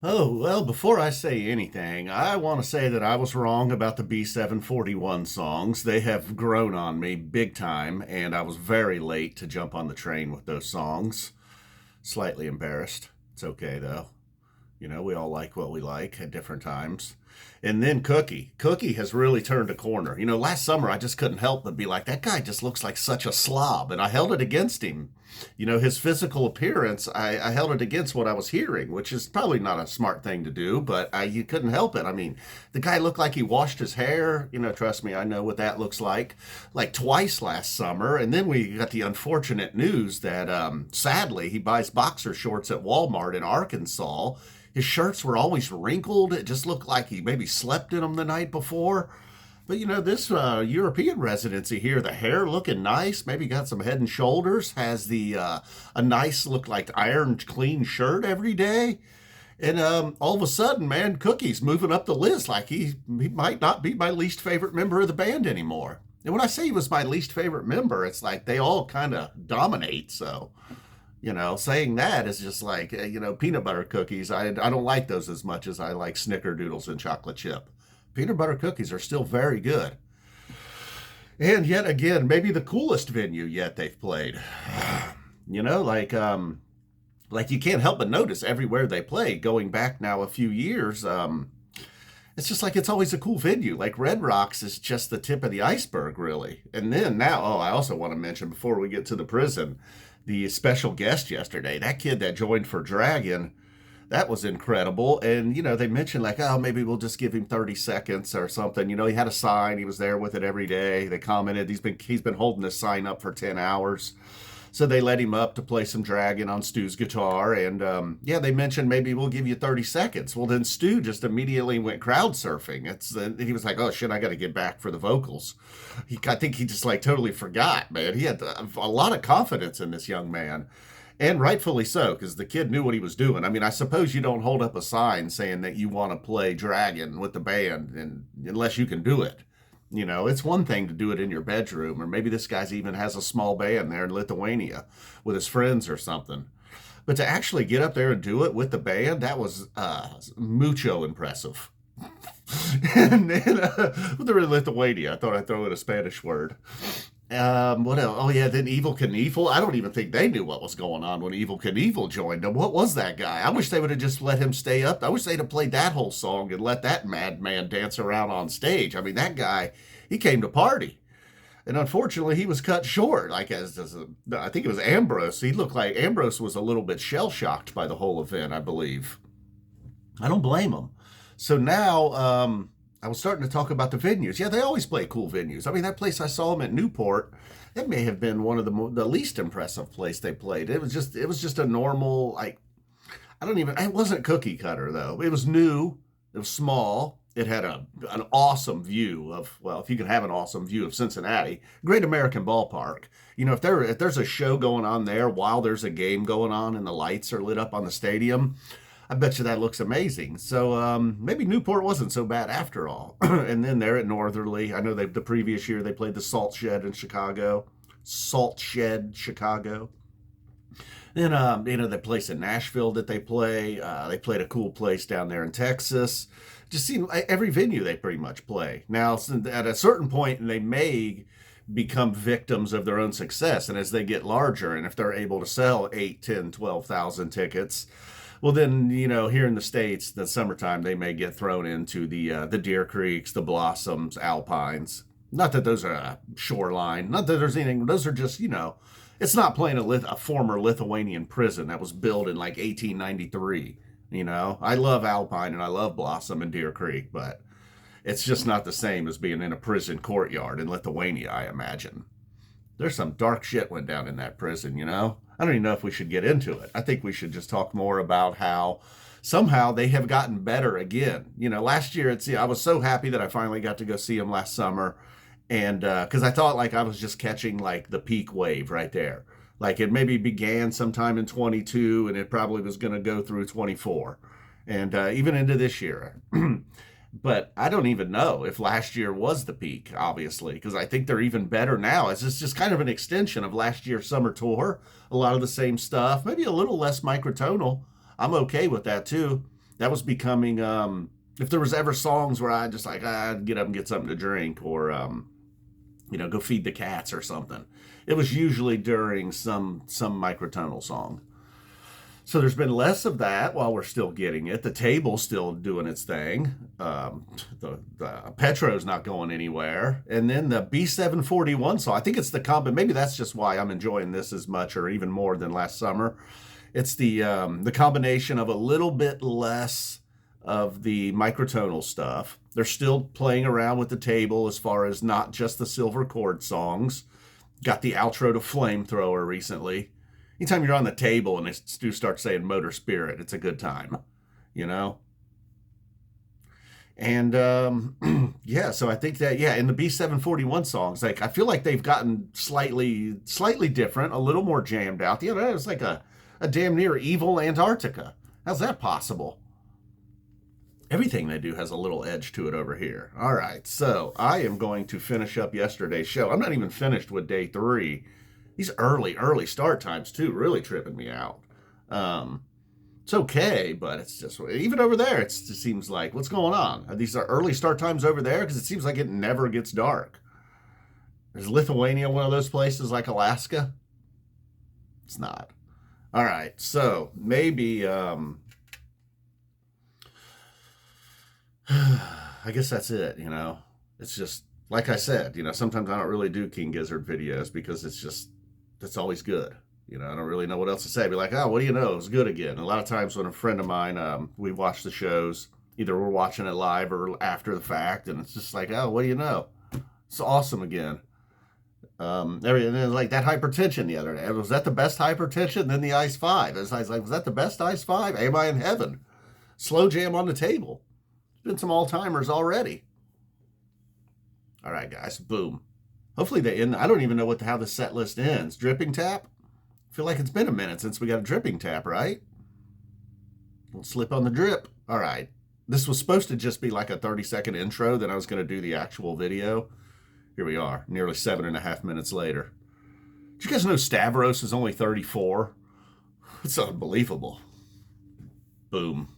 Oh, well, before I say anything, I want to say that I was wrong about the B741 songs. They have grown on me big time, and I was very late to jump on the train with those songs. Slightly embarrassed. It's okay, though. We all like what we like at different times. And then Cookie. Cookie has really turned a corner. Last summer I just couldn't help but be like, that guy just looks like such a slob. And I held it against him. His physical appearance, I held it against what I was hearing, which is probably not a smart thing to do, but you couldn't help it. I mean, the guy looked like he washed his hair. Trust me, I know what that looks like twice last summer. And then we got the unfortunate news that sadly he buys boxer shorts at Walmart in Arkansas. His shirts were always wrinkled. It just looked like he maybe slept in them the night before. But this European residency here, the hair looking nice, maybe got some head and shoulders, has the a nice look like ironed clean shirt every day. And all of a sudden, man, Cookie's moving up the list like he might not be my least favorite member of the band anymore. And when I say he was my least favorite member, it's like they all kind of dominate. So saying that is just like, peanut butter cookies. I don't like those as much as I like snickerdoodles and chocolate chip. Peanut butter cookies are still very good. And yet again, maybe the coolest venue yet they've played. you know, like um like you can't help but notice everywhere they play, going back now a few years, it's just like it's always a cool venue. Like Red Rocks is just the tip of the iceberg, really. And then now, oh, I also want to mention before we get to the prison, the special guest yesterday, that kid that joined for Dragon, that was incredible. And, they mentioned like, oh, maybe we'll just give him 30 seconds or something. He had a sign. He was there with it every day. They commented he's been holding this sign up for 10 hours. So they let him up to play some Dragon on Stu's guitar. And yeah, they mentioned maybe we'll give you 30 seconds. Well, then Stu just immediately went crowd surfing. He was like, oh shit, I got to get back for the vocals. I think he just like totally forgot, man. He had a lot of confidence in this young man. And rightfully so, because the kid knew what he was doing. I mean, I suppose you don't hold up a sign saying that you want to play Dragon with the band unless you can do it. It's one thing to do it in your bedroom, or maybe this guy's even has a small band there in Lithuania with his friends or something. But to actually get up there and do it with the band, that was mucho impressive. And then, they're in Lithuania. I thought I'd throw in a Spanish word. What else? Oh yeah, then Evil Knievel. I don't even think they knew what was going on when Evil Knievel joined them. What was that guy? I wish they would have just let him stay up. I wish they'd have played that whole song and let that madman dance around on stage. I mean, that guy, he came to party. And unfortunately, he was cut short. I think it was Ambrose. He looked like Ambrose was a little bit shell shocked by the whole event, I believe. I don't blame him. So now, I was starting to talk about the venues. Yeah, they always play cool venues. I mean, that place I saw them at Newport, that may have been one of the least impressive place they played. It was just a normal, like, it wasn't cookie cutter though. It was new, it was small. It had an awesome view of, well, if you can have an awesome view of Cincinnati, Great American Ballpark. If there's a show going on there while there's a game going on and the lights are lit up on the stadium, I bet you that looks amazing. So maybe Newport wasn't so bad after all. And then they're at Northerly. I know the previous year they played the Salt Shed in Chicago. Salt Shed, Chicago. Then the place in Nashville that they played a cool place down there in Texas. Just seems like every venue they pretty much play. Now, at a certain point, they may become victims of their own success. And as they get larger, and if they're able to sell 8, 10, 12,000 tickets, well, then, here in the States, the summertime, they may get thrown into the Deer Creeks, the Blossoms, Alpines. Not that those are a shoreline. Not that there's anything. Those are just, it's not playing a former Lithuanian prison that was built in like 1893. I love Alpine and I love Blossom and Deer Creek, but it's just not the same as being in a prison courtyard in Lithuania, I imagine. There's some dark shit went down in that prison. I don't even know if we should get into it. I think we should just talk more about how somehow they have gotten better again. Last year, I was so happy that I finally got to go see them last summer. And because I thought like I was just catching like the peak wave right there. Like it maybe began sometime in 22 and it probably was going to go through 24 and even into this year. But I don't even know if last year was the peak, obviously, because I think they're even better now. It's just kind of an extension of last year's summer tour. A lot of the same stuff, maybe a little less microtonal. I'm okay with that too. That was becoming, if there was ever songs where I just like, I'd get up and get something to drink, or, go feed the cats or something, it was usually during some microtonal song. So there's been less of that while we're still getting it. The table's still doing its thing. The Petro's not going anywhere. And then the B741 song, I think it's the maybe that's just why I'm enjoying this as much or even more than last summer. It's the combination of a little bit less of the microtonal stuff. They're still playing around with the table as far as not just the silver chord songs. Got the outro to Flamethrower recently. Anytime you're on the table and they do start saying Motor Spirit, it's a good time, And yeah, so I think that, in the B741 songs, like I feel like they've gotten slightly different, a little more jammed out. It's like a damn near evil Antarctica. How's that possible? Everything they do has a little edge to it over here. All right, so I am going to finish up yesterday's show. I'm not even finished with day 3. These early start times, too, really tripping me out. It's okay, but it's just, even over there, it seems like, what's going on? Are these early start times over there? Because it seems like it never gets dark. Is Lithuania one of those places like Alaska? It's not. All right, so maybe, I guess that's it, It's just, like I said, sometimes I don't really do King Gizzard videos because that's always good. I don't really know what else to say. Be like, oh, what do you know? It's good again. And a lot of times when a friend of mine, we watch the shows, either we're watching it live or after the fact, and it's just like, oh, what do you know? It's awesome again. And then like that hypertension the other day. Was that the best hypertension? Then the Ice 5. I was like, was that the best Ice 5? Am I in heaven? Slow jam on the table. Been some all-timers already. All right, guys, boom. Hopefully they end. I don't even know how the set list ends. Dripping tap? I feel like it's been a minute since we got a dripping tap, right? We'll slip on the drip. All right. This was supposed to just be like a 30-second intro, then I was going to do the actual video. Here we are, nearly 7.5 minutes later. Did you guys know Stavros is only 34? It's unbelievable. Boom.